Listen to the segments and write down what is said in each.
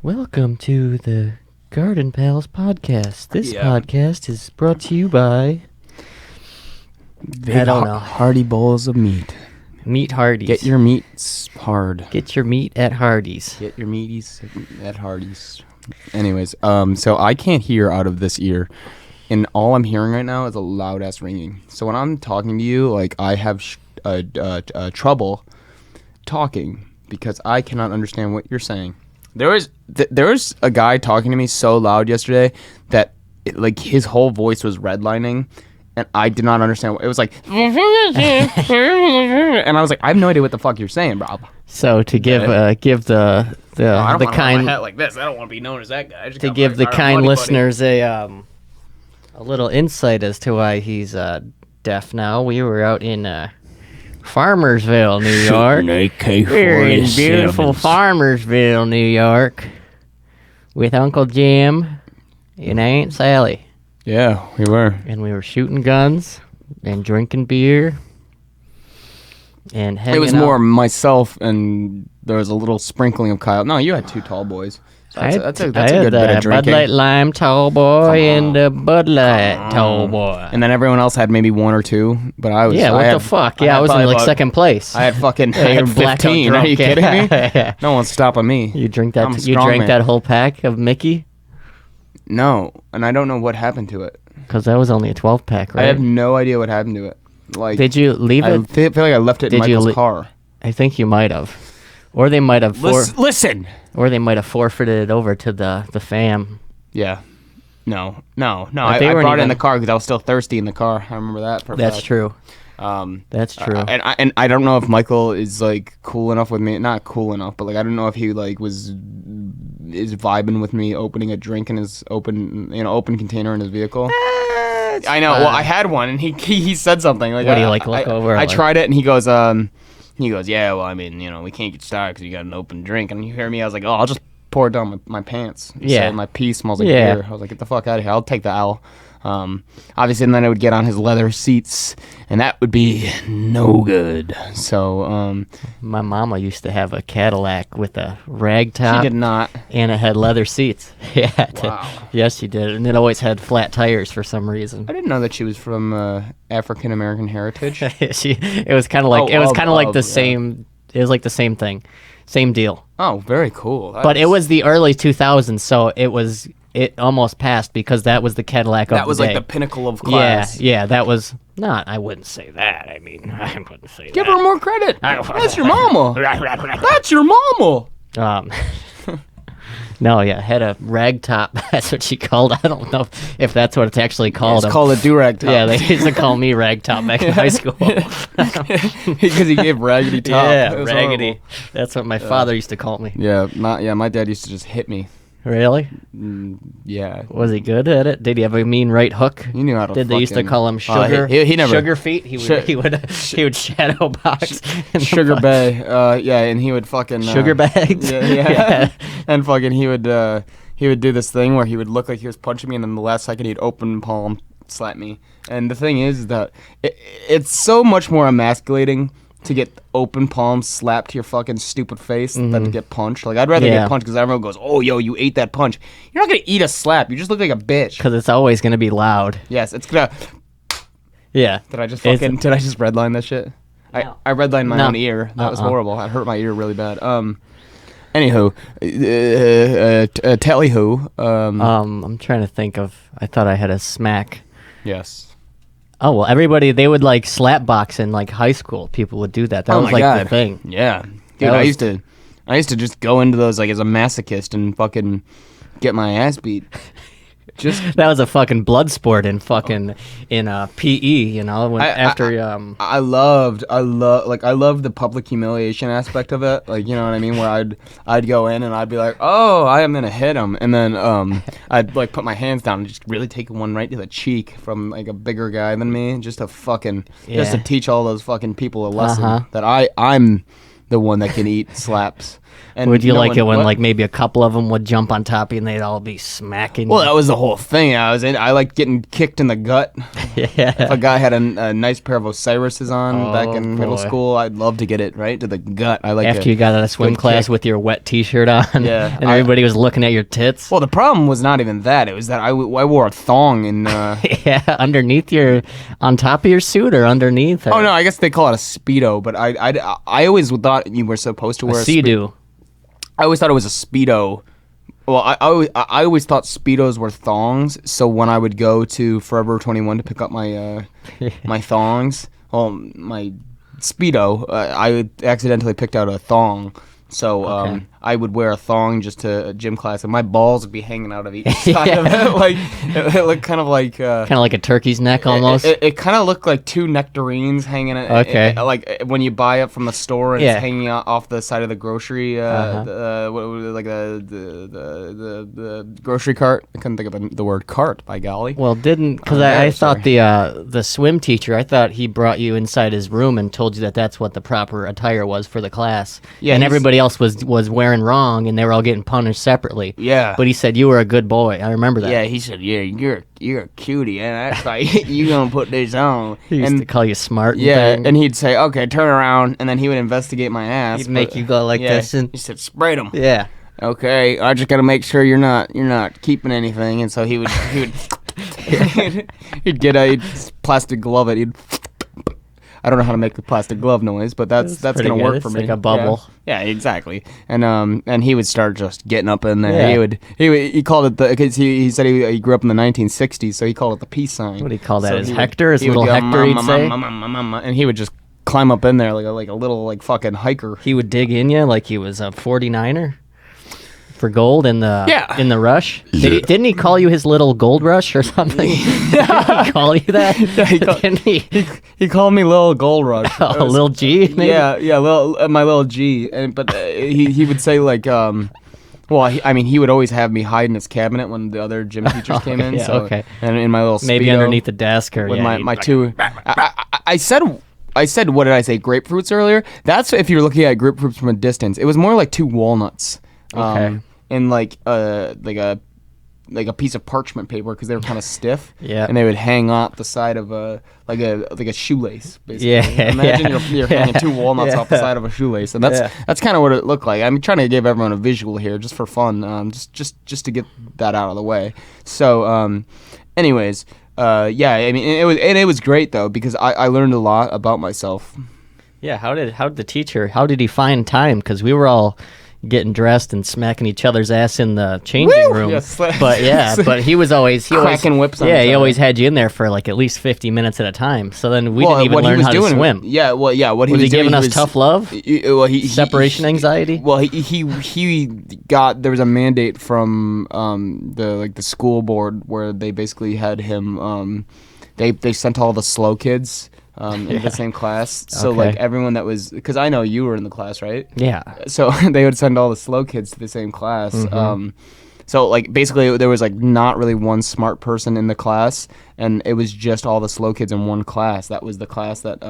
Welcome to the Garden Pals podcast. This podcast is brought to you by... I don't know. Hearty bowls of meat. Meat Hardee's. Get your meats hard. Get your meat at Hardee's. Get your meaties at Hardee's. Anyways, so I can't hear out of this ear, and all I'm hearing right now is a loud-ass ringing. So when I'm talking to you, like, I have trouble talking because I cannot understand what you're saying. There was a guy talking to me so loud yesterday that his whole voice was redlining, and I did not understand. It was like, and I was like, I have no idea what the fuck you're saying, Rob. So to give the kind hat like this, I don't want to be known as that guy. To give the kind listeners a little insight as to why he's deaf now. We were out in Farmersville, New York. We're in beautiful Farmersville, New York, with Uncle Jim and Aunt Sally. Yeah, we were. And we were shooting guns and drinking beer and hanging out. It was more myself, and there was a little sprinkling of Kyle. No, you had two tall boys. So that's a good bit of drinking. Bud Light Lime tall boy and the Bud Light tall boy. And then everyone else had maybe one or two, but I was... Yeah, what the fuck? Yeah, I was in second place. I had fucking 15. Are you kidding me? Yeah. No one's stopping me. You drank that whole pack of Mickey? No, and I don't know what happened to it. Because that was only a 12-pack, right? I have no idea what happened to it. Like, did you leave it? I feel like I left it in Michael's car. I think you might have. Or they might have... Listen! Or they might have forfeited it over to the fam. Yeah. No. I brought it in the car because I was still thirsty in the car. I remember that. That's true. That's true. And I don't know if Michael is like cool enough with me. Not cool enough, but like I don't know if he like is vibing with me opening a drink in his open container in his vehicle. I know. Well, I had one, and he said something like, "What do you like? Look over." I tried it, and he goes, "Yeah, well, I mean, we can't get started because you got an open drink." And you hear me, I was like, "Oh, I'll just pour it down my pants." Yeah. So my pee smells like beer. I was like, "Get the fuck out of here! I'll take the L." Obviously, and then I would get on his leather seats, and that would be no good. So, my mama used to have a Cadillac with a rag top. She did not. And it had leather seats. Yeah. Wow. Yes, she did. And it always had flat tires for some reason. I didn't know that she was from African American heritage. It was kind of like the same. It was like the same thing, same deal. Oh, very cool. But it was the early 2000s, so it almost passed because that was the Cadillac of the day. That was like the pinnacle of class. Yeah, that was not. I wouldn't say that. I mean, I wouldn't say that. Give her more credit. That's your mama. That's your mama. No, yeah, had a rag top. That's what she called. I don't know if that's what it's actually called. It's called a do-rag top. Yeah, they used to call me rag top back in high school. Because he gave raggedy top. Yeah, raggedy. Horrible. That's what my father used to call me. Yeah, my dad used to just hit me. Really? Yeah. Was he good at it? Did he have a mean right hook? He knew how to. Did they used to call him Sugar? He never. Sugar feet. He would shadow box. Sugar Bay. Yeah, and he would fucking sugar bags. Yeah. And fucking he would do this thing where he would look like he was punching me, and then the last second he'd open palm slap me. And the thing is that it's so much more emasculating to get open palm slapped to your fucking stupid face than to get punched. Like, I'd rather get punched because everyone goes, "Oh, yo, you ate that punch." You're not going to eat a slap. You just look like a bitch. Because it's always going to be loud. Yes, it's going to... Yeah. Did I just redline that shit? No. I redlined my own ear. That was horrible. I hurt my ear really bad. Anywho, tally-ho. I'm trying to think of... I thought I had a smack. Yes. Oh, well, they would like slap box in like high school. People would do that. That was like the thing. Yeah. Dude, I used to just go into those like as a masochist and fucking get my ass beat. That was a fucking blood sport in PE, you know, I loved the public humiliation aspect of it. Like, you know what I mean? Where I'd go in and I'd be like, "Oh, I am going to hit him." And then I'd like put my hands down and just really take one right to the cheek from like a bigger guy than me, just to teach all those fucking people a lesson that I'm the one that can eat slaps. And Would you like it when what? like maybe a couple of them would jump on top of you and they'd all be smacking? Well, you? that was the whole thing. I liked getting kicked in the gut. Yeah. If a guy had a nice pair of Osiris's on back Oh, in middle boy. school, I'd love to get it right to the gut. I like After you got out of swim good class kick. with your wet T-shirt on, Yeah, and everybody was looking at your tits. Well, the problem was not even that. It was that I wore a thong and. Yeah, on top of your suit or underneath? Or? Oh no, I guess they call it a Speedo, but I always thought you were supposed to wear a Sea-Doo. I always thought it was a Speedo. Well, I always thought Speedos were thongs. So when I would go to Forever 21 to pick up my my thongs, my Speedo, I accidentally picked out a thong. So Okay. I would wear a thong just to a gym class, and my balls would be hanging out of each side of it. Like it looked kind of like Kind of like a turkey's neck almost. It kind of looked like two nectarines hanging. Okay. Like when you buy it from the store and Yeah. it's hanging off the side of the grocery, like the grocery cart. I couldn't think of the word cart. By golly. Well, because Oh, I yeah, thought the swim teacher, I thought he brought you inside his room and told you that that's what the proper attire was for the class. Yeah, and he's- everybody else was wearing wrong, and they were all getting punished separately. Yeah. But he said you were a good boy. I remember that. Yeah, he said, "Yeah, you're a cutie, and that's why you gonna put this on." He used and to call you smart. And yeah, things. and he'd say, "Okay, turn around," and then he would investigate my ass. He'd make but- you go like yeah, this and he said, "Spread them." yeah. Okay, I just gotta make sure you're not keeping anything, and so he would he'd get a plastic glove. I don't know how to make the plastic glove noise, but that's pretty gonna good. work It's for me. like a bubble. Yeah, exactly. And he would start just getting up in there. Yeah. He called it because he said he grew up in the 1960s, so he called it the peace sign. What do you call that? So His he Hector? His he would little go, Hector, he'd say? and he would just climb up in there like a little like fucking hiker. He would dig in you like he was a 49er for gold in the Yeah. in the rush. Didn't he call you his little gold rush or something? Did he call you that? Didn't he? He called me Little Gold Rush. Oh, little G? Maybe? Yeah, my little G. But he would say like, well, he would always have me hide in his cabinet when the other gym teachers came in. yeah, so, okay. And in my little Maybe Speedo underneath the desk or with yeah, my two. I said what did I say? Grapefruits earlier. That's if you're looking at grapefruits from a distance. It was more like two walnuts. Okay. In like a piece of parchment paper because they were kind of stiff. Yeah. And they would hang off the side of like a shoelace. Basically. Yeah, Imagine yeah. you're hanging two walnuts Yeah. off the side of a shoelace, and that's kind of what it looked like. I'm trying to give everyone a visual here, just for fun, just to get that out of the way. So, anyways, yeah. I mean, it was great though because I learned a lot about myself. Yeah, how did how did he find time? Because we were all getting dressed and smacking each other's ass in the changing Woo! room. Yes. But he was always Cracking whips on Yeah, each he other. always had you in there for like at least 50 minutes at a time. So then we Well, didn't even what he learn was how doing, to swim. Yeah, well, yeah. What he Was was he doing, giving us was, tough love? Well, Separation anxiety? Well, he got there was a mandate from the school board where they basically had him. They sent all the slow kids in the same class. So Okay. like everyone that was because I know you were in the class, right? Yeah. So they would send all the slow kids to the same class. Mm-hmm. So like basically there was like not really one smart person in the class, and it was just all the slow kids in one class. That was the class that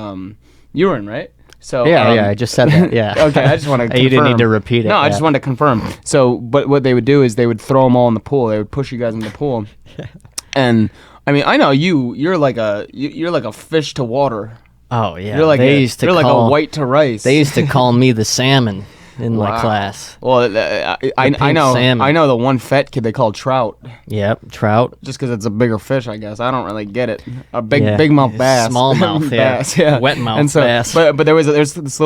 you were in, right? So Yeah, I just said that. Yeah. Okay, I just want to confirm. You didn't need to repeat it. No, I yeah. just wanted to confirm. So, but what they would do is they would throw them all in the pool. They would push you guys in the pool, and I mean, I know you're like a fish to water. Oh yeah. You're like They like a white to rice. They used to call me the salmon in my Wow. class. Well, I pink know salmon. I know the one fat kid they called Trout, Yep, trout. just because it's a bigger fish. I guess I don't really get it. A big Yeah. big mouth bass, Smallmouth, yeah. bass, yeah, Wet mouth and so, bass. But there's this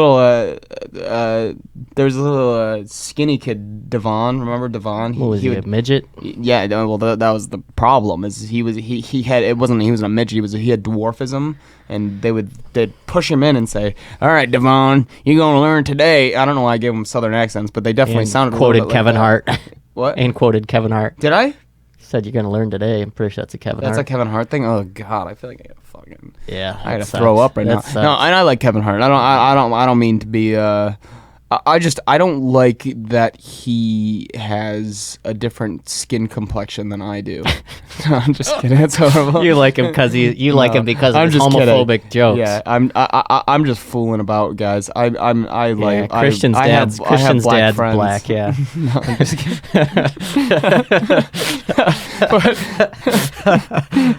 little skinny kid, Devon. Remember Devon? What was he, a midget? Yeah, well, that was the problem. Is he had it wasn't he was a midget. He had dwarfism, and they'd push him in and say, "All right, Devon, you're gonna learn today." I don't know why I gave him southern accents, but they definitely And sounded a quoted little bit Kevin like that. Hart. What? And quoted Kevin Hart. Did I? Said you're gonna learn today. I'm pretty sure that's a Kevin That's a Hart. Kevin Hart thing. Oh God, I feel like I gotta fucking. Yeah. I gotta that throw sucks. up right That now. sucks. No, and I like Kevin Hart. I don't mean to be I don't like that he has a different skin complexion than I do. No, I'm just kidding. It's horrible. You like him because like him because of I'm his just homophobic kidding. jokes. Yeah, I'm just fooling about, guys. I like Christian's I dad's have, I have Christian's black dad's friends. black. Yeah. No, I'm just kidding.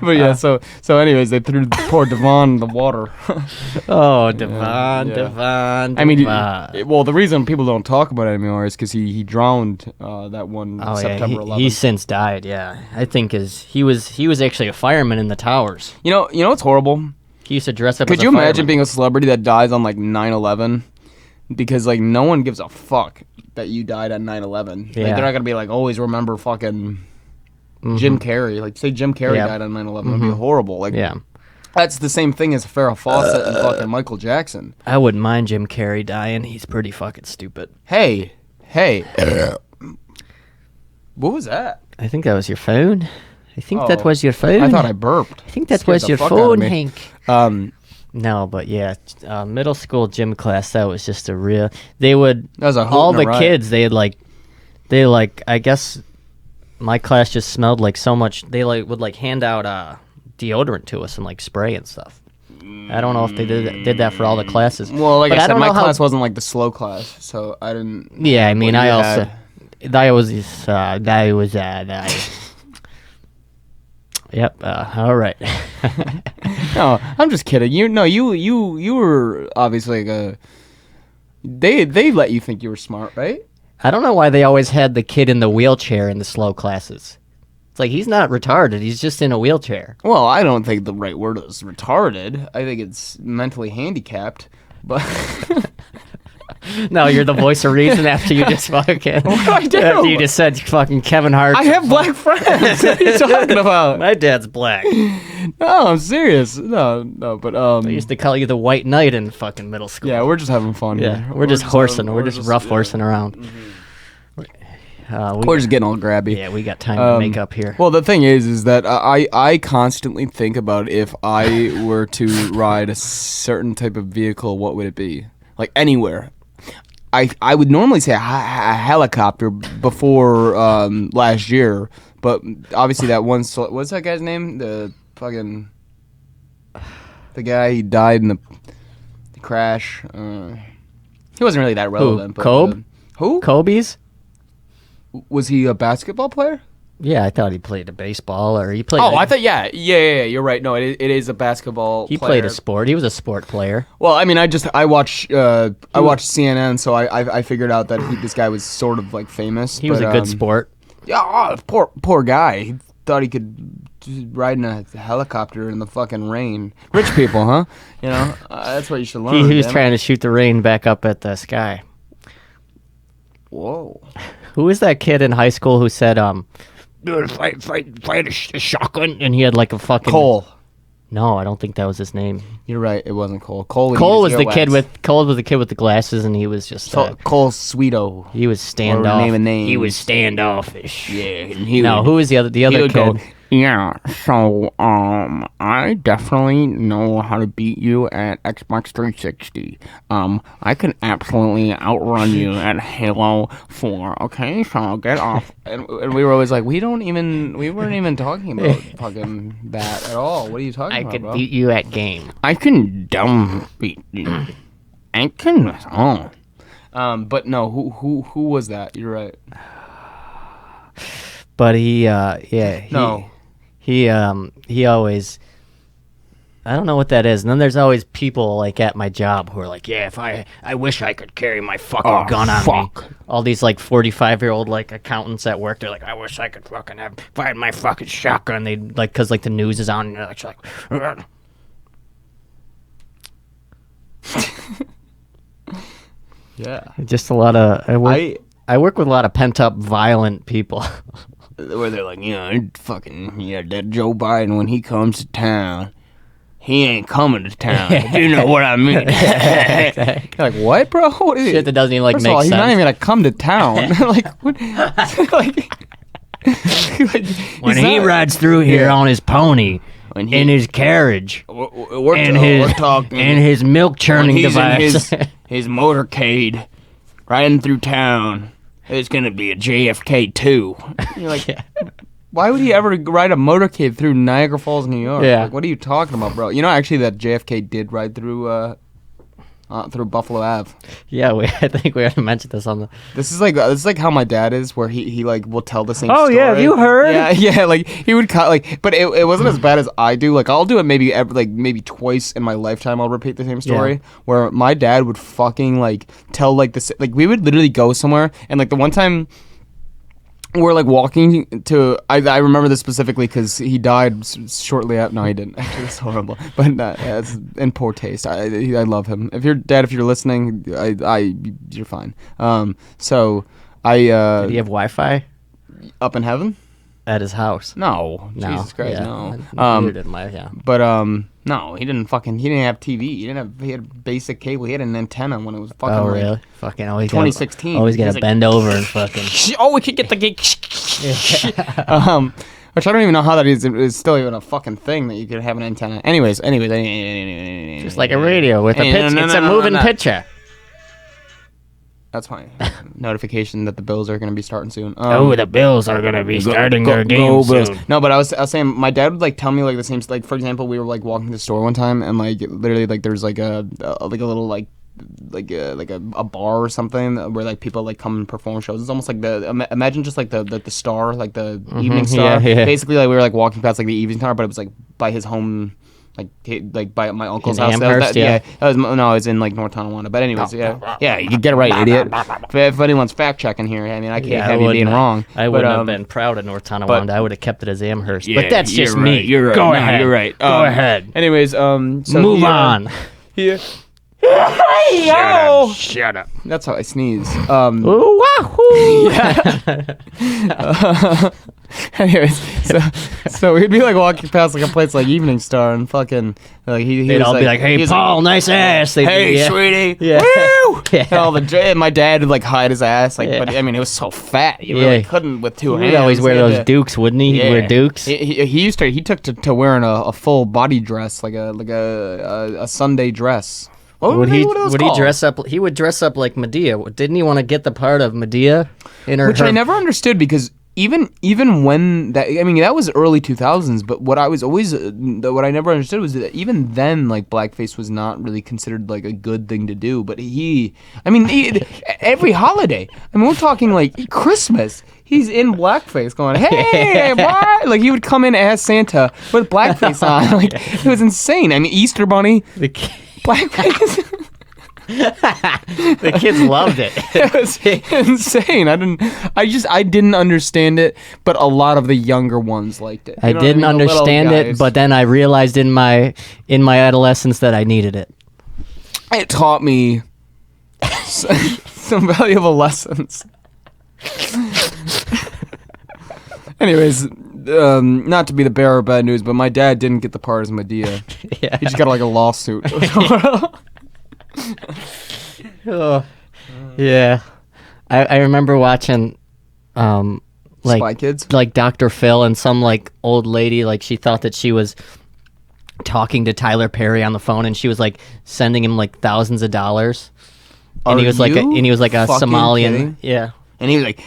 but yeah, so anyways, they threw poor Devon in the water. Oh, Devon, Yeah. Devon. I mean, Devon. well, the reason people don't talk about it anymore is because he drowned that one September 11th. He's since died. Yeah, I think he was actually a fireman in the towers. You know what's horrible? He used to dress up. Could as you a imagine fireman. being a celebrity that dies on like 9/11? Because like no one gives a fuck that you died on 9/11. Yeah. Like they're not gonna be like always remember fucking Jim Carrey. Like say Jim Carrey Yeah. died on 9/11, it'd be horrible. Like Yeah, that's the same thing as Farrah Fawcett and fucking Michael Jackson. I wouldn't mind Jim Carrey dying. He's pretty fucking stupid. Hey, what was that? I think that was your phone. I think that Oh, was your phone. I thought I burped. I think that Scared was the your fuck out of phone, me. Hank. No, but yeah, middle school gym class. That was just a real. They would That was a hoot all and a the riot. kids. They I guess my class just smelled like so much. They would hand out deodorant to us and spray and stuff. I don't know if they did that for all the classes. Well, like But I said, don't my know how- class wasn't like the slow class, so I didn't. Yeah, I mean, what I you also had. that was Yep. All right. No, I'm just kidding. You were obviously like a. They let you think you were smart, right? I don't know why they always had the kid in the wheelchair in the slow classes. It's like he's not retarded. He's just in a wheelchair. Well, I don't think the right word is retarded. I think it's mentally handicapped. But No, you're the voice of reason after you just fucking. What do I do? After you just said fucking Kevin Hart. I have black friends. What are you talking about? My dad's black. No, I'm serious. No, but I used to call you the White Knight in fucking middle school. yeah, we're just having fun. Yeah, here. we're just horsing. having- We're just rough yeah. horsing around. We're just getting all grabby. Yeah, we got time to make up here. Well, the thing is that I constantly think about if I were to ride a certain type of vehicle, what would it be? Like anywhere. I would normally say a helicopter before last year, but obviously that one. What's that guy's name? The guy he died in the crash. He wasn't really that relevant. But, Kobe? who? Kobe's? Was he a basketball player? Yeah, I thought he played a baseball or he played. Oh, I thought yeah. You're right. No, it is a basketball. he player. played a sport. He was a sport player. Well, I mean, I watch CNN, so I figured out that this guy was sort of like famous. He was a good sport. Yeah, poor guy. He thought he could ride in a helicopter in the fucking rain. Rich people, huh? You know, that's what you should learn. He was damn it. trying to shoot the rain back up at the sky. Whoa. Who was that kid in high school who said, fight a shotgun, and he had like a fucking Cole. No, I don't think that was his name. You're right. It wasn't Cole. Cole Was the kid with the glasses, and he was just Cole Sweeto. he was Name standoff. and names. He was standoffish. Yeah, and he No, who was the other would kid? go, yeah, so I definitely know how to beat you at Xbox 360. I can absolutely outrun you at Halo 4. Okay, so get off. And we were always like, we weren't even talking about fucking that at all. What are you talking I about, could bro? beat you at game. I can dumb beat you. I can. Oh. But no, who was that? You're right. But he always. I don't know what that is. And then there's always people like at my job who are like, yeah, if I wish I could carry my fucking gun on me. All these like 45-year-old like accountants at work, they're like, I wish I could fucking have, if I had my fucking shotgun, they'd like, cause like the news is on and they're like, Yeah. just a lot of, I work with a lot of pent up violent people. Where they're like, that Joe Biden, when he comes to town, he ain't coming to town. If you know what I mean. You're like, what, bro? What is Shit that doesn't even like First make of all, he's sense. not even gonna come to town. Like, what? When he rides through here on his pony, When he- in his carriage, we're and we're his talking and his milk when churning he's device. in his motorcade, riding through town. It's gonna be a JFK 2. You're like, why would he ever ride a motorcade through Niagara Falls, New York? Yeah. Like, what are you talking about, bro? You know, actually, that JFK did ride through Buffalo Ave. Yeah, I think we had to mention this on the. This is like how my dad is, where he like will tell the same. Oh story. yeah, have you heard? Yeah, like he would cut like, but it wasn't as bad as I do. Like I'll do it maybe twice in my lifetime. I'll repeat the same story. Yeah. Where my dad would fucking like tell like this, like we would literally go somewhere and like the one time. We're like walking to. I remember this specifically because he died shortly after. No, he didn't. Actually, it's horrible. But it's in poor taste. I love him. If you're listening, you're fine. So I. Did he have Wi-Fi Up in heaven? at his house? No. Jesus Christ, yeah. no. Neither did my, yeah. But no, he didn't have TV. He had basic cable. He had an antenna when it was fucking. Oh like, really? Fucking always. 2016. Always gotta He's like, bend over and fucking. Oh, we could get the gig. Which I don't even know how that is still even a fucking thing that you could have an antenna. Anyways. Just like a radio with a pitch. It's a moving picture. That's my notification that the Bills are going to be starting soon. The Bills are gonna be starting their game soon. No, but I was saying my dad would like tell me like the same, like for example, we were like walking to the store one time and like literally like there's like a little like a bar or something where like people like come and perform shows. It's almost like imagine just like the star, like the evening star. Yeah. Basically, like we were like walking past like the evening star, but it was like by his home. Like by my uncle's house. Amherst, It was in like North Tonawanda. But anyways, yeah, you get it right, idiot. If anyone's fact checking here, I mean, I can't have you being wrong. I wouldn't have been proud of North Tonawanda. I would have kept it as Amherst. Yeah, but that's just you're me. right, you're right. Go No, ahead. You're right. Go ahead. Anyways, so move on. Yeah. Shut up. That's how I sneeze. Ooh, wahoo! Anyways, so we'd be like walking past like a place like Evening Star and fucking like he They'd was all like, be like, "Hey, Paul, nice ass." They'd Hey, be, yeah. sweetie. Yeah. Woo! Yeah. And my dad would like hide his ass, like, Yeah. but I mean, it was so fat, you really couldn't with two hands. He'd always wear He had those to- dukes, wouldn't he? He'd wear dukes. He took to wearing a full body dress, like a Sunday dress. Would he dress up? He would dress up like Medea. Didn't he want to get the part of Medea in her? Which I never understood because even when that, I mean, that was early 2000s. But what I was always what I never understood was that even then, like blackface was not really considered like a good thing to do. But every holiday. I mean, we're talking like Christmas. He's in blackface going, hey, what? Like, he would come in as Santa with blackface on. Like, it was insane. I mean, Easter Bunny, blackface. The kids loved it. It was insane. I didn't understand it, but a lot of the younger ones liked it. I didn't understand it, but then I realized in my adolescence that I needed it. It taught me some valuable lessons. Anyways, not to be the bearer of bad news, but my dad didn't get the part as Medea. Yeah. He just got like a lawsuit. Oh, yeah. I remember watching like Spy Kids? like Dr. Phil and some like old lady, like she thought that she was talking to Tyler Perry on the phone and she was like sending him like thousands of dollars. And he was like a Somalian. Kidding? Yeah. And he was like,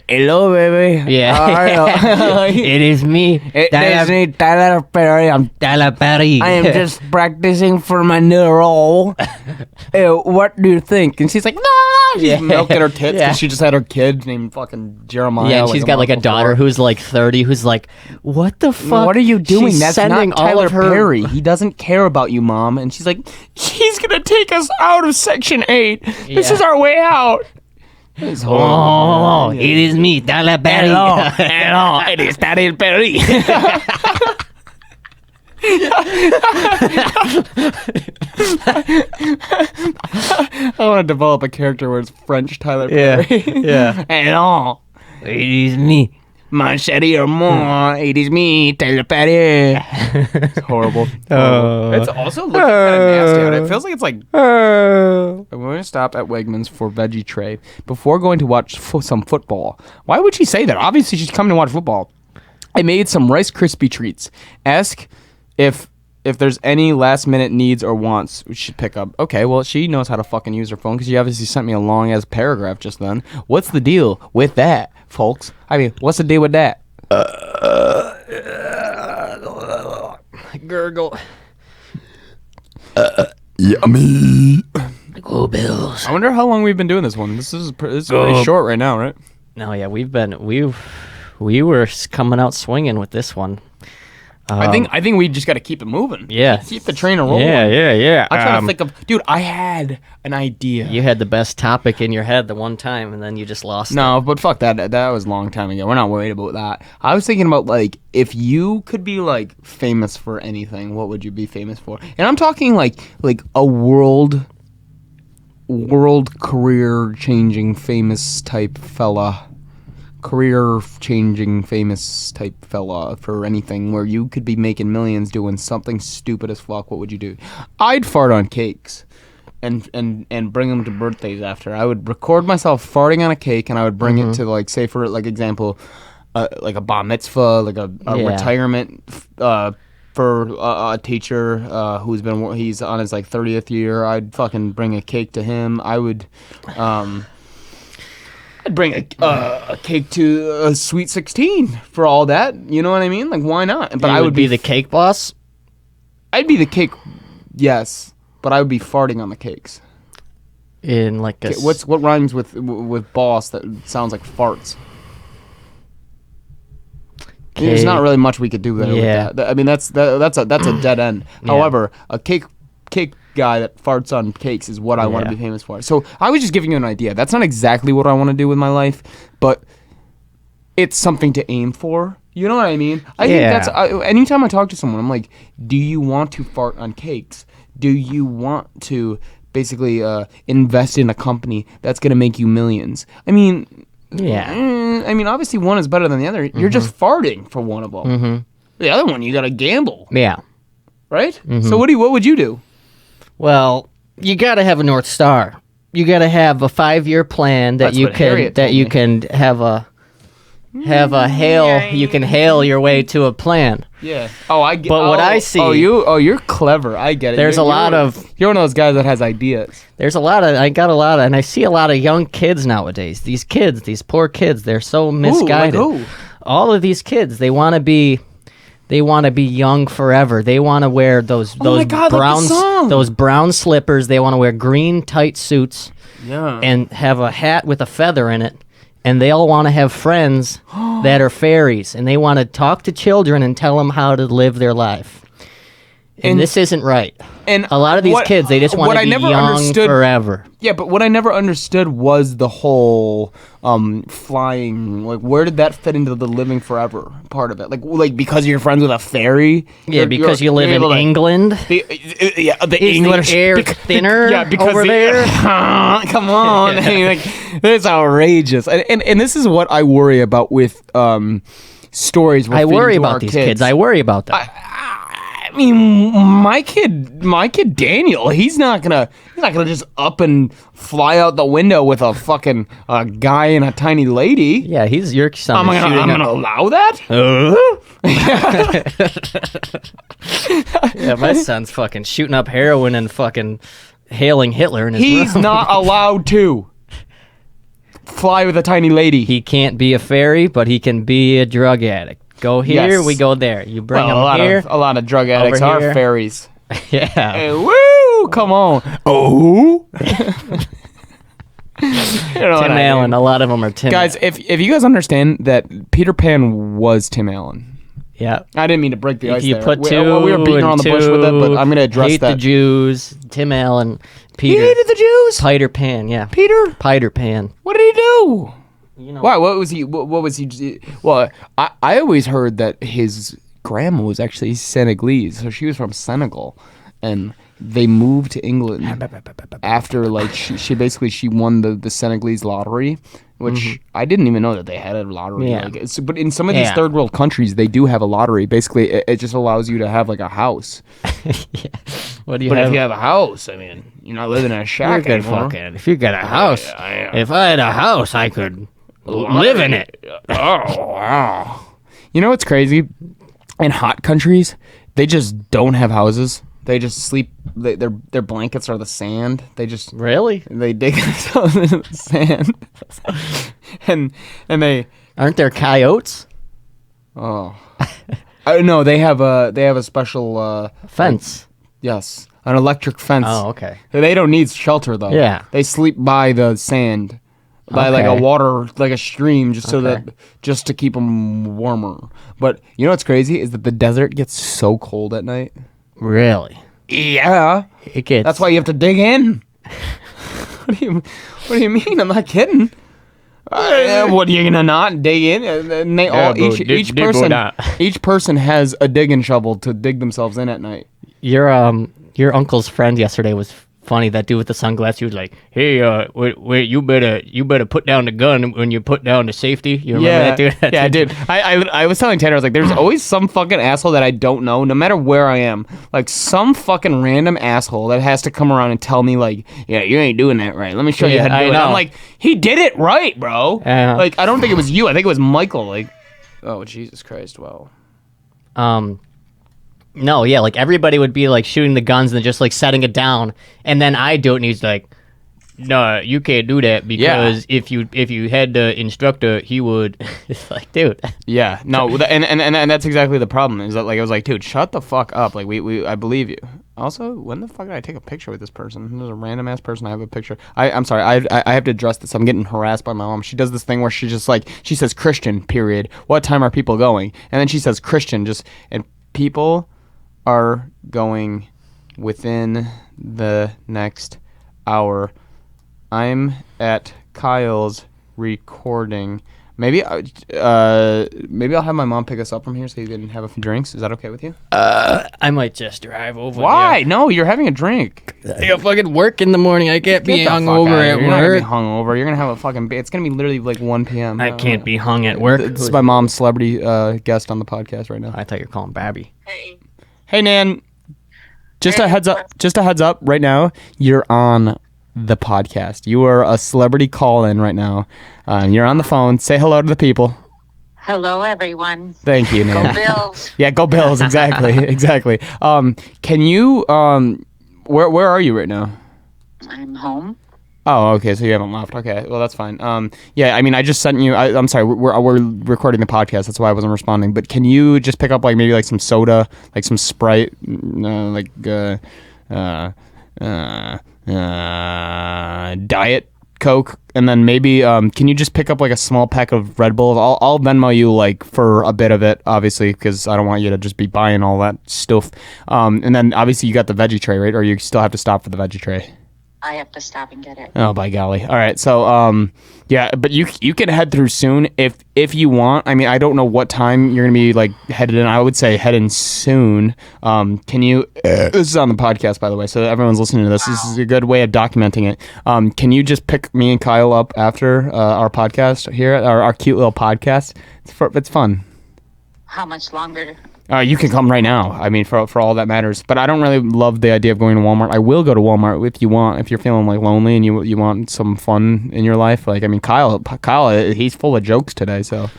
hello, baby. Yeah. It is me. It is me, Tyler Perry. Tyler Perry. I am just practicing for my new role. What do you think? And she's like, no. She's milking her tits because she just had her kid named fucking Jeremiah. Yeah, and she's got like a daughter who's like 30 who's like, what the fuck? What are you doing? She's That's sending not all Tyler of her... Perry. He doesn't care about you, Mom. And she's like, he's going to take us out of Section 8. This is our way out. Oh, it is me, Tyler Perry. Hello, it is Tyler Perry. I want to develop a character where it's French Tyler Perry. Yeah. Hello, It is me. mon chéri amour, it is me, Tyler Perry. It's horrible. It's also looking kind of nasty out. It feels like it's like... I'm going to stop at Wegmans for veggie tray before going to watch some football. Why would she say that? Obviously, she's coming to watch football. I made some Rice Krispie treats. Ask if if there's any last minute needs or wants, we should pick up. Okay, well, she knows how to fucking use her phone because she obviously sent me a long ass paragraph just then. What's the deal with that, folks? I mean, what's the deal with that? Gurgle. Yummy. Go Bills. I wonder how long we've been doing this one. This is pretty short right now, right? No, yeah, we were coming out swinging with this one. I think we just got to keep it moving. Yeah. Keep the train rolling. Yeah. I'm trying to think of... Dude, I had an idea. You had the best topic in your head the one time, and then you just lost it. No, but fuck that. That was a long time ago. We're not worried about that. I was thinking about, like, if you could be, like, famous for anything, what would you be famous for? And I'm talking, like a world career-changing famous type fella. Career-changing famous type fella for anything where you could be making millions doing something stupid as fuck. What would you do? I'd fart on cakes and bring them to birthdays after. I would record myself farting on a cake and I would bring it to, like, say for, like, example, like a bar mitzvah, like a retirement for a teacher he's on his, like, 30th year. I'd fucking bring a cake to him. I would... I'd bring a cake to a Sweet 16 for all that. You know what I mean? Like, why not? But I would be the cake boss? I'd be the cake, yes. But I would be farting on the cakes. In like a... What rhymes with boss that sounds like farts? There's not really much we could do there with that. I mean, that's a dead end. Yeah. However, a cake guy that farts on cakes is what I want to be famous for. So I was just giving you an idea. That's not exactly what I want to do with my life, but it's something to aim for. You know what I mean? I think that's... anytime I talk to someone, I'm like, do you want to fart on cakes? Do you want to basically invest in a company that's going to make you millions? I mean... Yeah. I mean, obviously one is better than the other. You're just farting for one of them. The other one, you got to gamble. Yeah. Right? So what would you do? Well, you got to have a North Star. You got to have a 5-year plan that you can hail your way to a plan. Yeah. Oh, I get. But what I see. You're clever. I get it. There's a lot of. You're one of those guys that has ideas. There's a lot of. And I see a lot of young kids nowadays. These poor kids, they're so misguided. Ooh, like who? All of these kids, they want to be young forever. They want to wear those brown slippers. They want to wear green tight suits. Yeah. And have a hat with a feather in it. And they all want to have friends that are fairies, and they want to talk to children and tell them how to live their life. And this isn't right. And a lot of these kids, they just want to be young forever. Yeah, but what I never understood was the whole flying. Like, where did that fit into the living forever part of it? Like because you're friends with a fairy? Yeah, because you live in England. The English air thinner over there. Come on, it's outrageous. And this is what I worry about with stories. I worry about these kids. I worry about them. I mean, my kid Daniel, he's not gonna just up and fly out the window with a fucking guy and a tiny lady. Yeah, your son. I'm gonna allow that? Yeah, my son's fucking shooting up heroin and fucking hailing Hitler in his room. He's not allowed to fly with a tiny lady. He can't be a fairy, but he can be a drug addict. Go here, we go there. You bring them here. A lot of drug addicts are fairies. Yeah. Hey, woo! Come on. Oh. Tim Allen. A lot of them are Tim. Guys, if you guys understand that Peter Pan was Tim Allen. Yeah. I didn't mean to break the ice you there. Put we were beating around the bush with it, but I'm going to address hate that. the Jews. Tim Allen. Peter. He hated the Jews? Peter Pan, yeah. Peter Pan. What did he do? Why? What was he? Well, I always heard that his grandma was actually Senegalese, so she was from Senegal, and they moved to England after she won the Senegalese lottery, which I didn't even know that they had a lottery. Yeah. But in some of these third world countries, they do have a lottery. Basically, it just allows you to have like a house. Yeah. If you have a house, I mean, you're not living in a shack anymore. If you got a house, if I had a house, I could live in it. Oh, wow. You know what's crazy? In hot countries, they just don't have houses. They just sleep. Their blankets are the sand. They just Really? they dig themselves into the sand, and they Aren't there coyotes? oh no, they have a special Fence. yes, an electric fence. Oh, okay. They don't need shelter though. Yeah. They sleep by the sand, by like a Okay. water, like a stream, just so Okay. that just to keep them warmer. But you know what's crazy is that the desert gets so cold at night. Really? Yeah, It gets. that's why you have to dig in. What do you mean? I'm not kidding. What are you gonna not dig in? And they all bro, each dig or person not. each person has a digging shovel to dig themselves in at night. Your uncle's friend yesterday was funny. That dude with the sunglasses. He was like, "Hey, wait, you better put down the gun when you put down the safety." You remember that dude? That yeah, dude? dude. I was telling Tanner, I was like, there's always some fucking asshole that I don't know, no matter where I am. Like, some fucking random asshole that has to come around and tell me, like, yeah, you ain't doing that right. Let me show you Yeah, how to I do it. know. I'm like, he did it right, bro. Yeah. Like, I don't think it was you. I think it was Michael. Like, oh, Jesus Christ. Wow. No, yeah, like everybody would be like shooting the guns and then just like setting it down, and then I do it, and he's like, "No, you can't do that because if you had the instructor, he would." It's like, dude. Yeah, no, and that's exactly the problem. Is that like I was like, dude, shut the fuck up. Like I believe you. Also, when the fuck did I take a picture with this person? There's a random ass person. I have a picture. I'm sorry. I have to address this. I'm getting harassed by my mom. She does this thing where she just like she says Christian period. What time are people going? And then she says Christian just and people are going within the next hour. I'm at Kyle's recording. Maybe I'll have my mom pick us up from here so you can have a few drinks. Is that okay with you? I might just drive over. Why? No, you're having a drink. I got fucking work in the morning. I can't be Get the fuck hungover outta here. at You're not gonna be work. hungover. You're gonna have a fucking. It's gonna be literally like 1 p.m. I can't be hung at work. This is my mom's celebrity guest on the podcast right now. I thought you were calling Babby. Hey, Nan. Just a heads up. Just a heads up. Right now, you're on the podcast. You are a celebrity call-in right now. You're on the phone. Say hello to the people. Hello, everyone. Thank you, Nan. Go Bills. Yeah, go Bills. Exactly. Exactly. Can you? Where are you right now? I'm home. Oh, okay. So you haven't left. Okay. Well, that's fine. Yeah. I mean, I just sent you. I'm sorry. We're recording the podcast. That's why I wasn't responding. But can you just pick up like maybe like some soda, like some Sprite, Diet Coke, and then maybe can you just pick up like a small pack of Red Bulls? I'll Venmo you like for a bit of it, obviously, because I don't want you to just be buying all that stuff. And then obviously you got the veggie tray, right? Or you still have to stop for the veggie tray. I have to stop and get it. Oh, by golly. All right. So, yeah, but you can head through soon if you want. I mean, I don't know what time you're going to be like headed in. I would say head in soon. Can you this is on the podcast, by the way, so everyone's listening to this. This is a good way of documenting it. Can you just pick me and Kyle up after our podcast here, our cute little podcast? It's fun. How much longer? You can come right now. I mean, for all that matters. But I don't really love the idea of going to Walmart. I will go to Walmart if you want. If you're feeling like lonely and you want some fun in your life, like I mean, Kyle, he's full of jokes today, so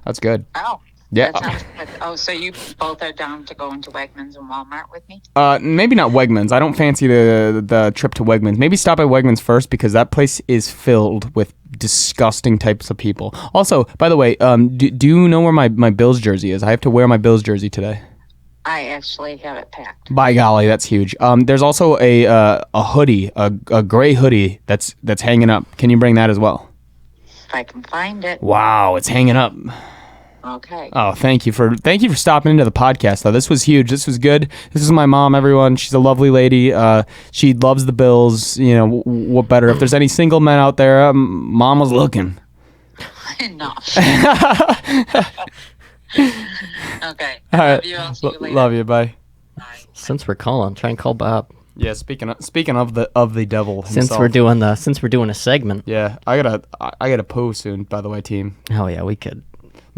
that's good. Oh. Yeah. That sounds good. Oh, so you both are down to go into Wegmans and Walmart with me? Maybe not Wegmans. I don't fancy the trip to Wegmans. Maybe stop at Wegmans first because that place is filled with disgusting types of people. Also, by the way, do you know where my Bills jersey is? I have to wear my Bills jersey today. I actually have it packed. By golly, that's huge. There's also a hoodie, a gray hoodie that's hanging up. Can you bring that as well? If I can find it. Wow, it's hanging up. Okay. Oh, thank you for stopping into the podcast, though. This was huge. This was good. This is my mom, everyone. She's a lovely lady. She loves the Bills. You know, what better? If there's any single men out there, mom was looking. Enough. Okay. All right. Love you. I'll see you later. Love you. Bye. Bye. Since we're calling, try and call Bob. Yeah. Speaking of the devil himself. Since we're doing a segment. Yeah, I gotta poo soon. By the way, team. Oh yeah, we could.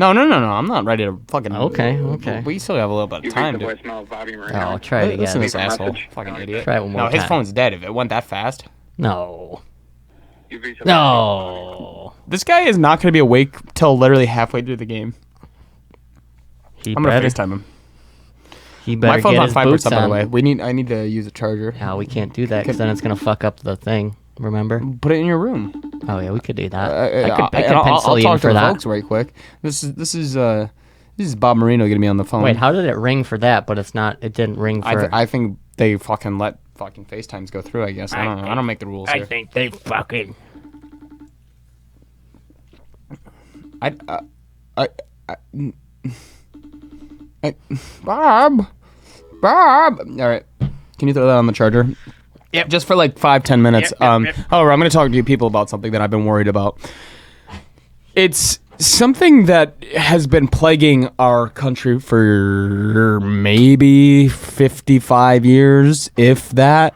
No. I'm not ready to fucking. Okay. We still have a little bit of time, dude. I'll try it Listen to again. this asshole, fucking idiot. Try it one more No, his time. phone's dead. If it went that fast. No. No. This guy is not going to be awake till literally halfway through the game. He I'm going to better. FaceTime him. He better My phone's get on his 5%, boots by the on. way. I need to use a charger. No, we can't do that because then it's gonna fuck up the thing. Remember? Put it in your room. Oh yeah, we could do that. I I could pencil I'll you talk in to for the that. folks right quick. This is Bob Marino getting me on the phone. Wait, how did it ring for that? But it's not. It didn't ring for. I think they fucking let fucking FaceTimes go through. I guess I don't know. I don't make the rules here. think they fucking. Bob. All right. Can you throw that on the charger? Yep. Just for like 5-10 minutes. Yep. I'm going to talk to you people about something that I've been worried about. It's something that has been plaguing our country for maybe 55 years, if that.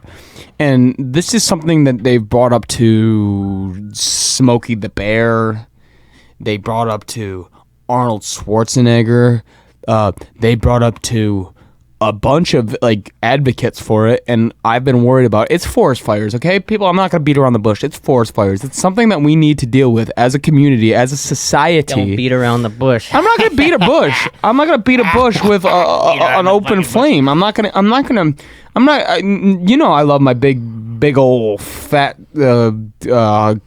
And this is something that they've brought up to Smokey the Bear. They brought up to Arnold Schwarzenegger. They brought up to a bunch of like advocates for it, and I've been worried about it. It's forest fires, okay? People, I'm not going to beat around the bush. It's forest fires. It's something that we need to deal with as a community, as a society. Don't beat around the bush. I'm not going to beat a bush. I'm not going to beat a bush with an open flame. I'm not, you know, I love my big old fat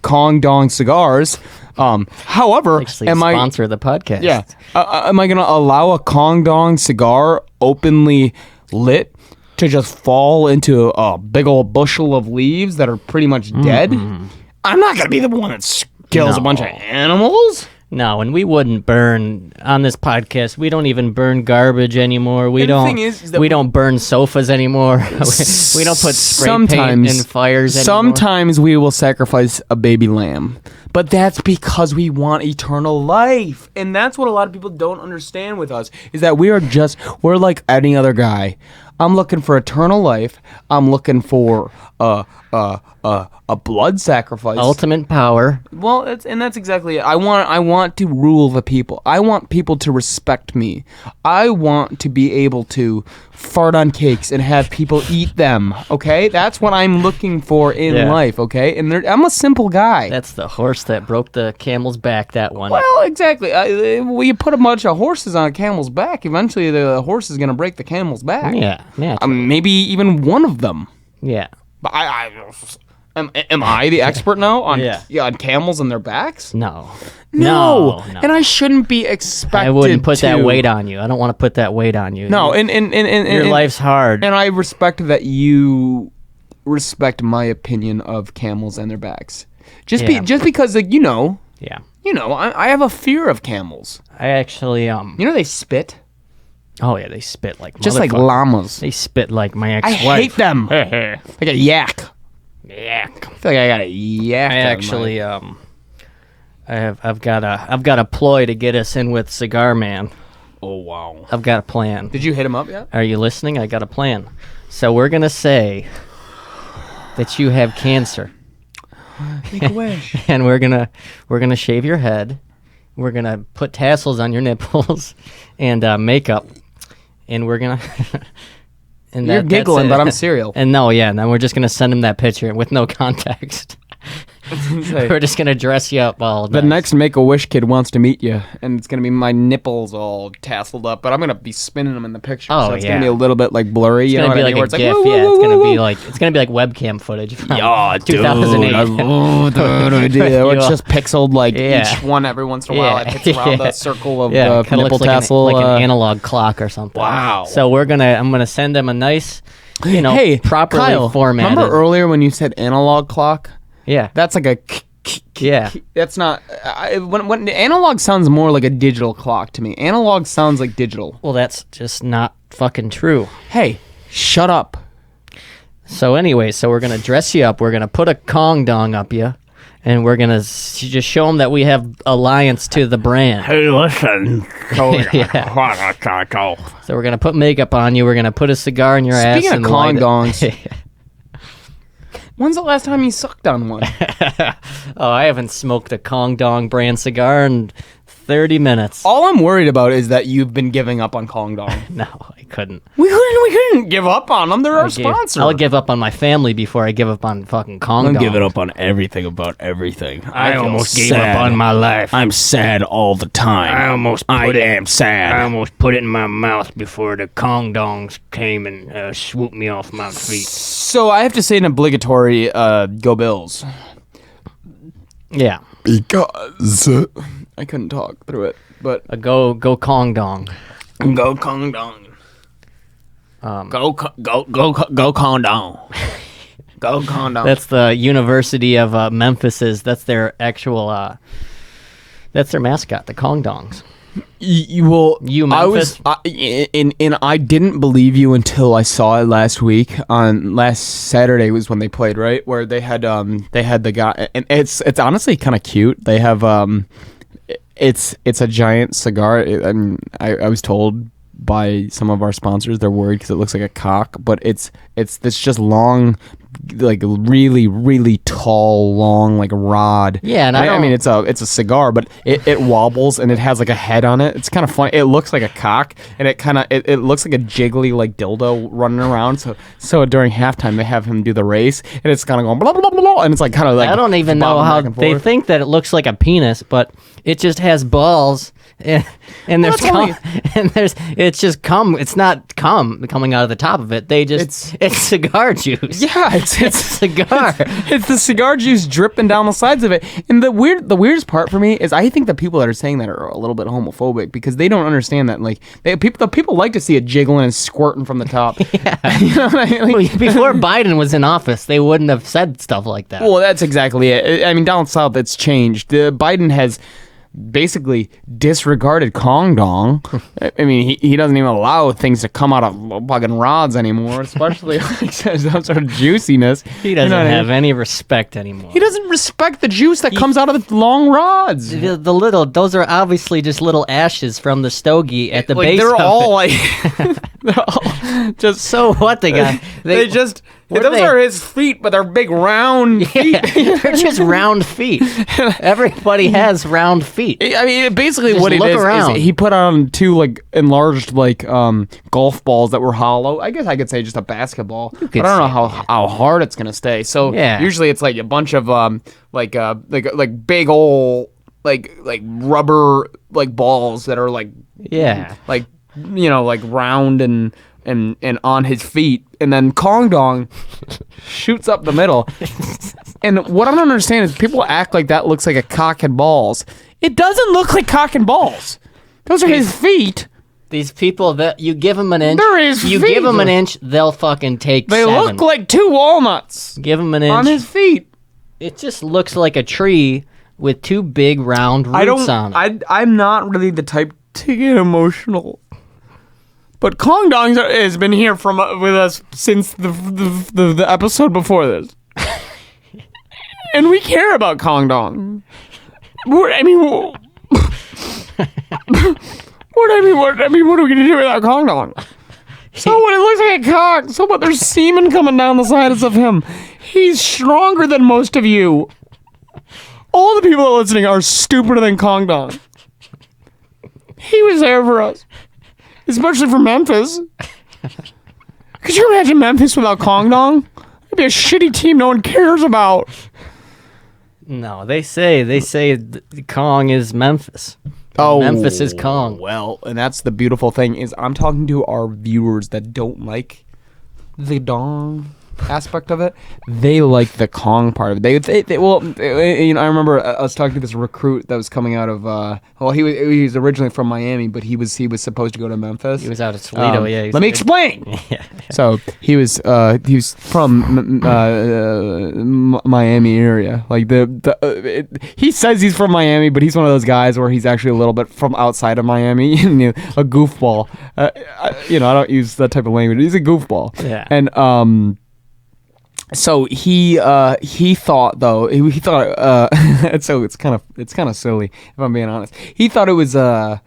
Kong Dong cigars. However, Actually, sponsor the podcast. Yeah. Am I going to allow a Kong Dong cigar openly lit to just fall into a big old bushel of leaves that are pretty much dead? I'm not going to be the one that kills a bunch of animals. No, and we wouldn't burn on this podcast. We don't even burn garbage anymore. We And the don't. thing is that we don't burn sofas anymore. We don't put spray paint Sometimes- in fires anymore. Sometimes we will sacrifice a baby lamb, but that's because we want eternal life. And that's what a lot of people don't understand with us, is that we're like any other guy. I'm looking for eternal life. I'm looking for a blood sacrifice. Ultimate power. Well, that's exactly it. I want to rule the people. I want people to respect me. I want to be able to fart on cakes and have people eat them. Okay, that's what I'm looking for in life. Okay, and I'm a simple guy. That's the horse that broke the camel's back. That one. Well, exactly. When you put a bunch of horses on a camel's back, eventually the horse is going to break the camel's back. Yeah. Maybe even one of them. Yeah. But am I the expert now on on camels and their backs? No. And I shouldn't be expected. I wouldn't put that weight on you. I don't want to put that weight on you. No, and your life's hard. And I respect that you respect my opinion of camels and their backs. Just because, like, Yeah. I have a fear of camels. I actually They spit. Oh yeah, they spit like Just like motherfuckers. llamas. They spit like my I ex-wife. hate them. Like a yak. Yeah. I feel like I got a yak. I actually I've got a ploy to get us in with Cigar Man. Oh wow. I've got a plan. Did you hit him up yet? Are you listening? I got a plan. So we're gonna say that you have cancer, Make a wish. and we're gonna shave your head. We're gonna put tassels on your nipples and makeup, and we're gonna. And You're giggling, that's it. but I'm serial. And and then we're just gonna send him that picture with no context. We're just gonna dress you up all The nice. next Make-A-Wish kid wants to meet you, and it's gonna be my nipples all tasseled up, but I'm gonna be spinning them in the picture, Oh, so it's yeah. gonna be a little bit like blurry. It's You know gonna what be I mean? like Where a it's GIF. woo, Yeah, woo, it's gonna woo, be woo. like 2008. Yeah, dude, 2008. I love that idea. It's You- just pixeled like Yeah. each one every once in a while. I pix around the circle of Yeah, the kinda nipple looks like tassel. like an analog clock or something. Wow. So I'm gonna send them a nice, hey, properly Kyle, formatted. remember earlier when you said analog clock? Yeah. That's like a Yeah. That's not when analog sounds more like a digital clock to me. Analog sounds like digital. Well, that's just not fucking true. Hey, shut up. So anyway, we're gonna dress you up. We're gonna put a Kong Dong up you, and we're gonna just show them that we have alliance to the brand. Hey, listen. So we're gonna put makeup on you. We're gonna put a cigar in your ass. Speaking of and Kong light it. Dongs, when's the last time you sucked on one? Oh, I haven't smoked a Kong Dong brand cigar in 30 minutes. All I'm worried about is that you've been giving up on Kong Dong. No, I couldn't. We couldn't give up on them. They're our sponsor. I'll give up on my family before I give up on fucking Kong I'm Dong. giving up on everything about everything. I almost gave up on my life. I'm sad all the time. I almost I am sad. I almost put it in my mouth before the Kong Dongs came and swooped me off my feet. So I have to say an obligatory go Bills. Yeah. Because I couldn't talk through it. But Go Kong Dong. go Kong Dong. Go Kong Dong. Go Kong Dong. That's the University of Memphis's. That's their actual. That's their mascot, the Kong Dongs. Memphis? I didn't believe you until I saw it last week. On last Saturday was when they played, right? Where they had the guy, and it's honestly kind of cute. They have it's a giant cigar. I was told by some of our sponsors they're worried because it looks like a cock, but it's this just long, like really really tall long like rod. Yeah, and I mean it's a cigar, but it wobbles and it has like a head on it. It's kind of funny. It looks like a cock, and it looks like a jiggly like dildo running around. So during halftime they have him do the race, and it's kind of going blah blah blah blah, and it's like kind of like I don't even know how they think that it looks like a penis, but it just has balls. And there's it's just cum. It's not cum coming out of the top of it. It's cigar juice. Yeah, it's cigar. It's the cigar juice dripping down the sides of it. And the weirdest part for me is I think the people that are saying that are a little bit homophobic because they don't understand that the people like to see it jiggling and squirting from the top. Yeah. You know what I mean? Well, before Biden was in office, they wouldn't have said stuff like that. Well, that's exactly it. I mean, down south, it's changed. Biden has basically disregarded Kong Dong. I mean, he doesn't even allow things to come out of fucking rods anymore, especially like some sort of juiciness. He doesn't have any respect anymore. He doesn't respect the juice that comes out of the long rods. Those are obviously just little ashes from the stogie at the base. They're of all it. like, they're all just. So what they got? They just. Those are his feet, but they're big round feet. Yeah, they're just round feet. Everybody has round feet. I mean, basically just what it is is he put on two like enlarged like golf balls that were hollow. I guess I could say just a basketball. But I don't know how hard it's gonna stay. So usually it's like a bunch of like big old like rubber like balls that are like like round and on his feet, and then Kong Dong shoots up the middle. And what I don't understand is people act like that looks like a cock and balls. It doesn't look like cock and balls. Those are his feet. These people that you give them an inch, They're his feet. give them an inch, they'll fucking take They 7. look like two walnuts. Give them an inch on his feet. It just looks like a tree with two big round roots on it. I'm not really the type to get emotional. But Kong Dong has been here with us since the episode before this, and we care about Kong Dong. What are we gonna do without Kong Dong? So when it looks like a cock, so what? There's semen coming down the sides of him. He's stronger than most of you. All the people that are listening are stupider than Kong Dong. He was there for us. Especially for Memphis. Could you imagine Memphis without Kong Dong? It'd be a shitty team no one cares about. No, they say Kong is Memphis. Memphis is Kong. Well, and that's the beautiful thing is I'm talking to our viewers that don't like the Dong aspect of it. They like the Kong part of it. They I remember I was talking to this recruit that was coming out of he was originally from Miami, but he was supposed to go to Memphis. He was out of Toledo. Let me explain. So he was from Miami area. Like he says he's from Miami, but he's one of those guys where he's actually a little bit from outside of Miami. A goofball. I don't use that type of language. He's a goofball. Yeah. And so he thought so it's kind of silly if I'm being honest. He thought it was gonna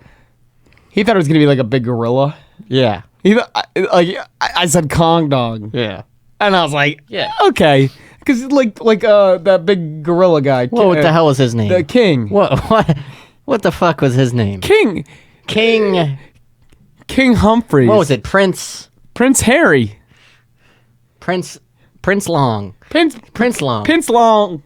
be like a big gorilla. Yeah. I said Kong Dong. Yeah. And I was like, yeah, okay, because like that big gorilla guy. What the hell was his name? The king. What? What the fuck was his name? King Humphreys. What was it? Prince Harry. Prince Long. Prince Long. Prince.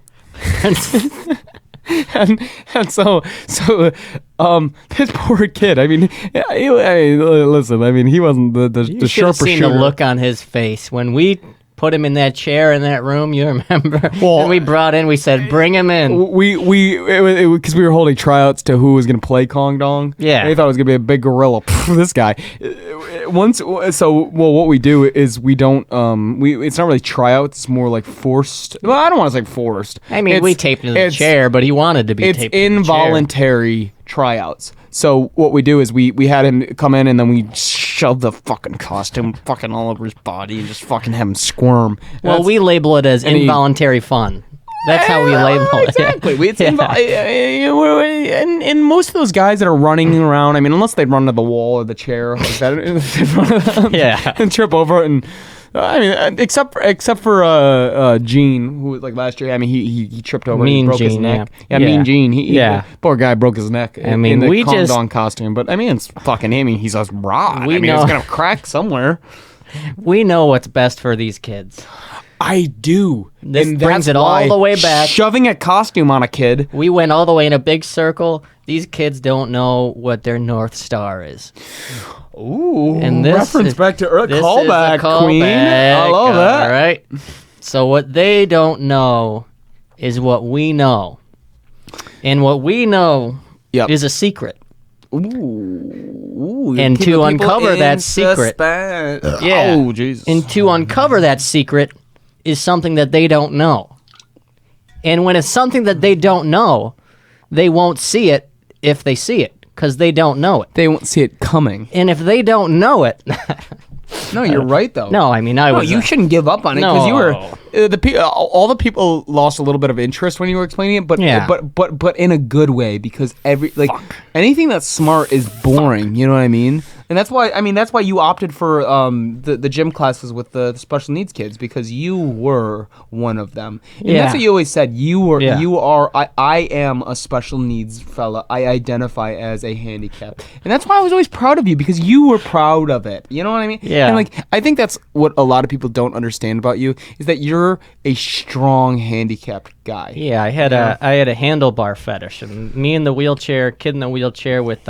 and so this poor kid. I mean, listen. I mean, he wasn't the You should have sharper seen shooter. the look on his face when we put him in that chair in that room. You remember? Well, and we said, bring him in. Because we were holding tryouts to who was going to play Kong Dong. Yeah. And they thought it was going to be a big gorilla. This guy. What we do is we don't. It's not really tryouts. It's more like forced. Well, I don't want to say forced. I mean, we taped him to the chair, but he wanted to be It's taped to the chair. involuntary tryouts. So what we do is we had him come in and then we shove the fucking costume fucking all over his body and just fucking have him squirm. Well, we label it as involuntary fun. That's how we label it. Exactly. And most of those guys that are running around, I mean, unless they run to the wall or the chair like that, Yeah. and trip over it. And I mean, except for Gene, who like last year, I mean, he tripped over and broke his Gene, neck. yeah. Mean Gene. He poor guy broke his neck. I mean, in the we Kong just- Dong costume, but I mean, it's fucking him. He's a rod. We I mean, know- it's gonna crack somewhere. We know what's best for these kids. I do. This And brings that's it all why the way back. Shoving a costume on a kid. We went all the way in a big circle. These kids don't know what their North Star is. Ooh, And this reference is- back to Earth. This Callback, is a Queen. I love that. All right. So what they don't know is what we know. And what we know Yep. is a secret. Ooh, And keeping to people uncover in that secret. suspense. Yeah. Oh, Jesus. And to uncover that secret is something that they don't know. And when it's something that they don't know, they won't see it if they see it because they don't know it. They won't see it coming. And if they don't know it, No, you're right though. no, I mean, I No, was. you shouldn't give up on it because you were No. all the people lost a little bit of interest when you were explaining it, but Yeah. but in a good way because anything that's smart is boring. You know what I mean? And that's why you opted for the gym classes with the special needs kids because you were one of them. And Yeah. that's what you always said. Yeah. I am a special needs fella. I identify as a handicap, and that's why I was always proud of you because you were proud of it. You know what I mean? Yeah. And I think that's what a lot of people don't understand about you is that you're a strong handicapped guy. Yeah, I had a handlebar fetish, and me and the kid in the wheelchair with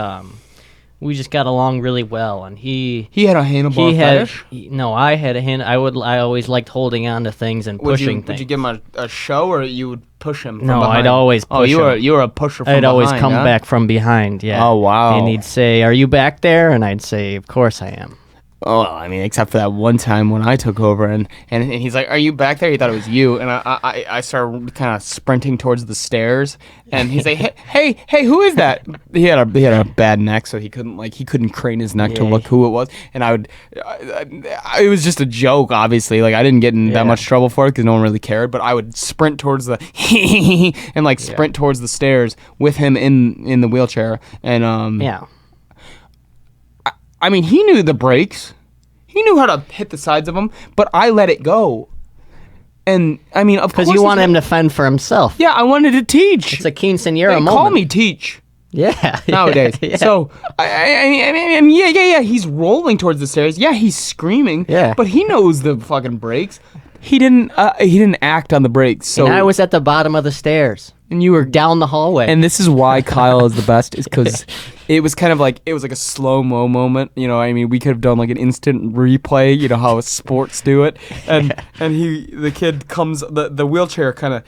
we just got along really well, and he He had a handlebar fetish. I had a hand. I always liked holding on to things and pushing things. Would you give him a show or you would push him? From No, behind? I'd always push him. you were a pusher. From I'd always behind, come huh? back from behind. Yeah. Oh, wow. And he'd say, "Are you back there?" And I'd say, "Of course I am." Oh, I mean, except for that one time when I took over and he's like, "Are you back there?" He thought it was you, and I started kind of sprinting towards the stairs, and he's like, "Hey, who is that?" He had a bad neck, so he couldn't crane his neck to Yeah. look who it was, and it was just a joke, obviously. Like I didn't get in that Yeah. much trouble for it because no one really cared, but I would sprint towards the and sprint towards the stairs with him in the wheelchair, and Yeah. I mean, he knew the brakes. He knew how to hit the sides of them, but I let it go. And, I mean, of course... Because you want him to fend for himself. Yeah, I wanted to teach. It's a quinceañera They moment. call me teach Yeah. nowadays. Yeah. So, I mean, yeah. He's rolling towards the stairs. Yeah, he's screaming. Yeah. But he knows the fucking brakes. He didn't act on the brakes. So And I was at the bottom of the stairs. and you were Down the hallway. And this is why Kyle is the best, is because it was kind of like a slow-mo moment. You know, I mean, we could have done like an instant replay. You know how sports do it. And the kid comes, the wheelchair kind of,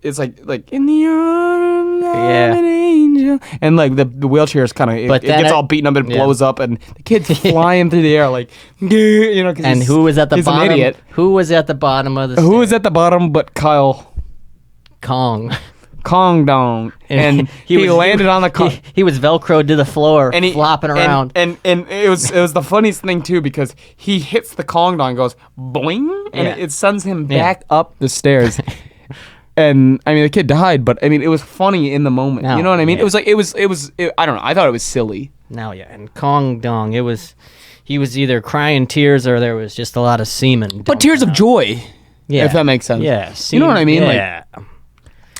it's like in the arms of an angel, and like the wheelchair is kind of it then gets all beaten up and yeah. blows up, and the kid's flying through the air like, you know. 'Cause and who was at the he's bottom? an idiot. Who was at the bottom of the stairs? Who was at the bottom but Kyle? Kong. Kong Dong, and he landed on the he was velcroed to the floor, and he, flopping around. and it was the funniest thing too because he hits the Kong Dong, goes boing, and Yeah. it sends him Yeah. back up the stairs. And I mean, the kid died, but I mean, it was funny in the moment. No, You know what I mean? yeah. It was. I don't know. I thought it was silly. Now, yeah, and Kong Dong, he was either crying tears or there was just a lot of semen. But tears of joy, Yeah. if that makes sense. Yeah. You know what I mean? Yeah.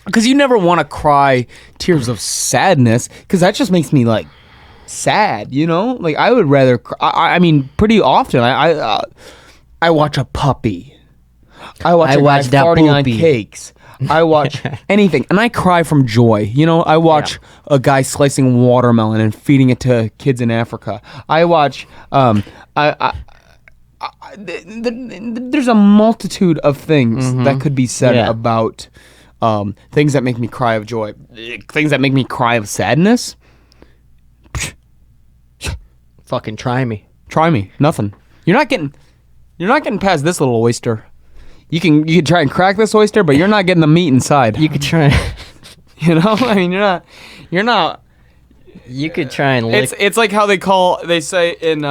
Because you never want to cry tears of sadness, because that just makes me like sad, you know. Like I would rather. I mean, pretty often I watch a puppy. I watch that farting on poopy. cakes. I watch anything, and I cry from joy. You know, I watch a guy slicing watermelon and feeding it to kids in Africa. I watch. There's a multitude of things that could be said about things that make me cry of joy. Things that make me cry of sadness. Fucking try me. Try me. Nothing. You're not getting past this little oyster. You can try and crack this oyster, but you're not getting the meat inside. You could try. You know, I mean, you're not. You could try and lick. It's like how they say in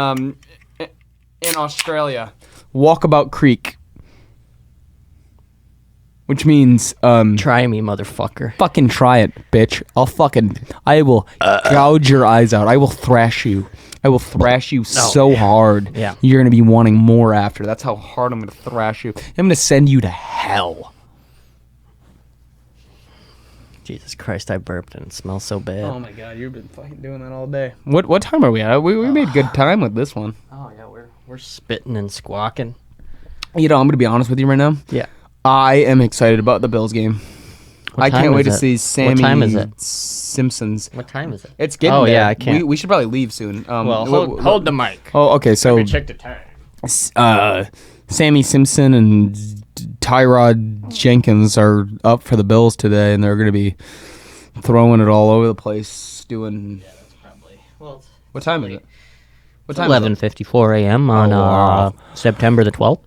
Australia, Walkabout Creek, which means Try me, motherfucker. fucking try it, bitch. I will gouge your eyes out. I will thrash you. I will thrash you so hard. Yeah. You're gonna be wanting more after. That's how hard I'm gonna thrash you. I'm gonna send you to hell. Jesus Christ, I burped and it smells so bad. Oh my god, you've been fucking doing that all day. What time are we at? We made good time with this one. Oh yeah, we're spitting and squawking. You know, I'm gonna be honest with you right now. Yeah. I am excited about the Bills game. I can't wait to see Sammy time is it? Simpsons. What time is it? It's getting Oh there. yeah, I can't. We should probably leave soon. Well, hold the mic. Oh, okay. So, Check the time. Sammy Simpson and Tyrod Jenkins are up for the Bills today, and they're going to be throwing it all over the place. Doing. Probably. Well, What time is it? What time? is it? 11:54 a.m. on wow. September the 12th.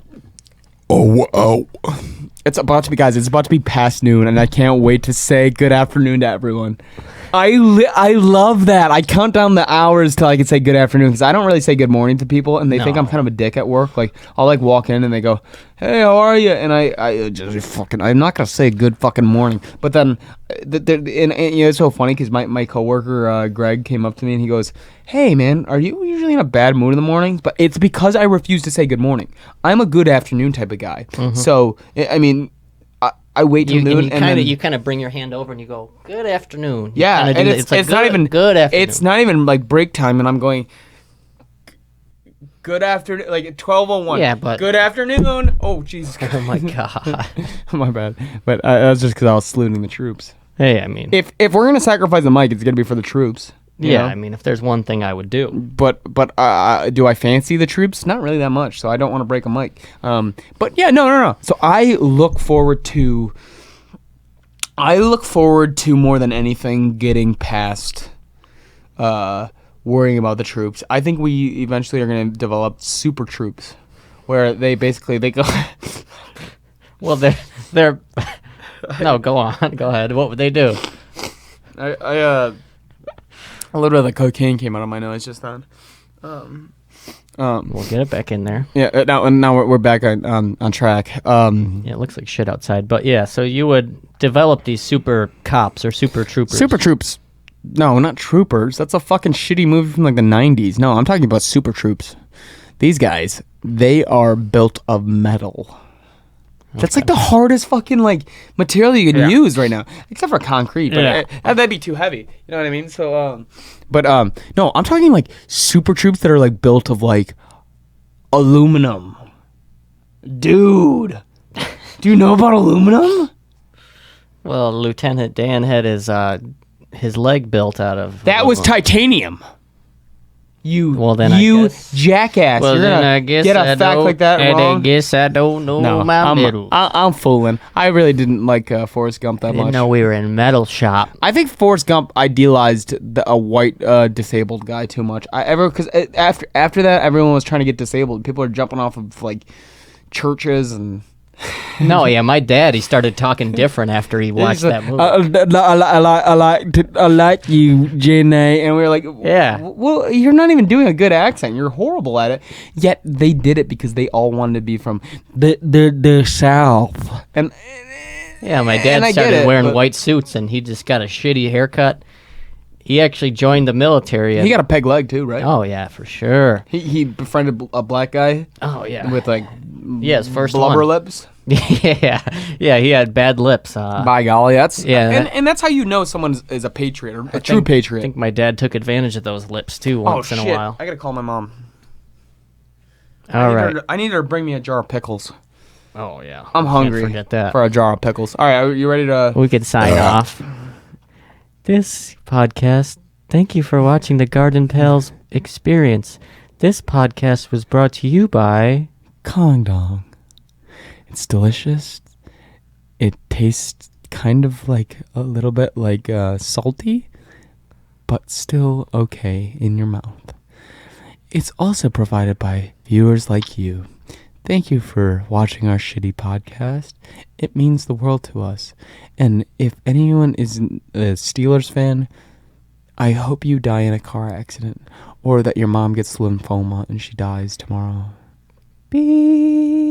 Oh. It's about to be, guys. It's about to be past noon, and I can't wait to say good afternoon to everyone. I love that. I count down the hours till I can say good afternoon, because I don't really say good morning to people, and they think I'm kind of a dick at work. Like I'll like walk in and they go, "Hey, how are you?" And I just fucking, I'm not gonna say good fucking morning. But then, and you know, it's so funny because my coworker Greg came up to me and he goes, "Hey man, are you usually in a bad mood in the mornings?" But it's because I refuse to say good morning. I'm a good afternoon type of guy. So I mean, I wait till noon, and then you kind of bring your hand over and you go, "Good afternoon." You yeah, kinda and do that. it's like, not even good afternoon. It's not even like break time, and I'm going. Good afternoon, like at 12:01. Yeah, but- good afternoon. Oh Jesus Christ! Oh my god. My bad. But that's just because I was saluting the troops. Hey, I mean, If we're gonna sacrifice the mic, it's gonna be for the troops. you know? I mean, if there's one thing I would do, But do I fancy the troops? Not really that much. So I don't want to break a mic. But yeah, no. So I look forward to more than anything getting past worrying about the troops. I think we eventually are going to develop super troops, where they go. well, they're. No, go on, go ahead. What would they do? A little bit of the cocaine came out of my nose just then. We'll get it back in there. Yeah. Now we're back on track. Yeah, it looks like shit outside, but yeah. So you would develop these super cops or super troopers. Super troops. No, not troopers. That's a fucking shitty movie from like the 90s. No, I'm talking about super troops. These guys, they are built of metal. That's like the hardest fucking like material you can use right now, except for concrete. But that'd be too heavy. You know what I mean? So, no, I'm talking like super troops that are like built of like aluminum. Dude, do you know about aluminum? Well, Lieutenant Dan had his leg built out of. That was titanium. You I guess. jackass! Well, You're then gonna I guess get a I fact don't- like that wrong. I guess I don't know No, my middle. I'm fooling. I really didn't like Forrest Gump that Didn't much. know we were in metal shop. I think Forrest Gump idealized a white disabled guy too much. Because after that, everyone was trying to get disabled. People are jumping off of like churches and. No, yeah, my dad, he started talking different after he watched that movie. I like you, Jenny, and we were like, Yeah. Well, you're not even doing a good accent. You're horrible at it. Yet they did it because they all wanted to be from the South. And Yeah, my and dad I get started it, wearing but- white suits, and he just got a shitty haircut. He actually joined the military. he got a peg leg too, right? Oh, yeah, for sure. He befriended a black guy Oh, yeah. with like Yeah, his first blubber one. lips. Yeah, he had bad lips. By golly, that's Yeah. and that's how you know someone is a patriot or a true patriot. I think my dad took advantage of those lips too once in a while. I gotta call my mom. All right. I need her to bring me a jar of pickles. Oh yeah. I'm Can't hungry. forget that. For a jar of pickles. All right, are you ready to? We could sign off. This podcast. Thank you for watching the Garden Pals Experience. This podcast was brought to you by Kong Dong. It's delicious. It tastes kind of like a little bit like salty, but still okay in your mouth. It's also provided by viewers like you. Thank you for watching our shitty podcast. It means the world to us. And if anyone is a Steelers fan, I hope you die in a car accident or that your mom gets lymphoma and she dies tomorrow. Beep.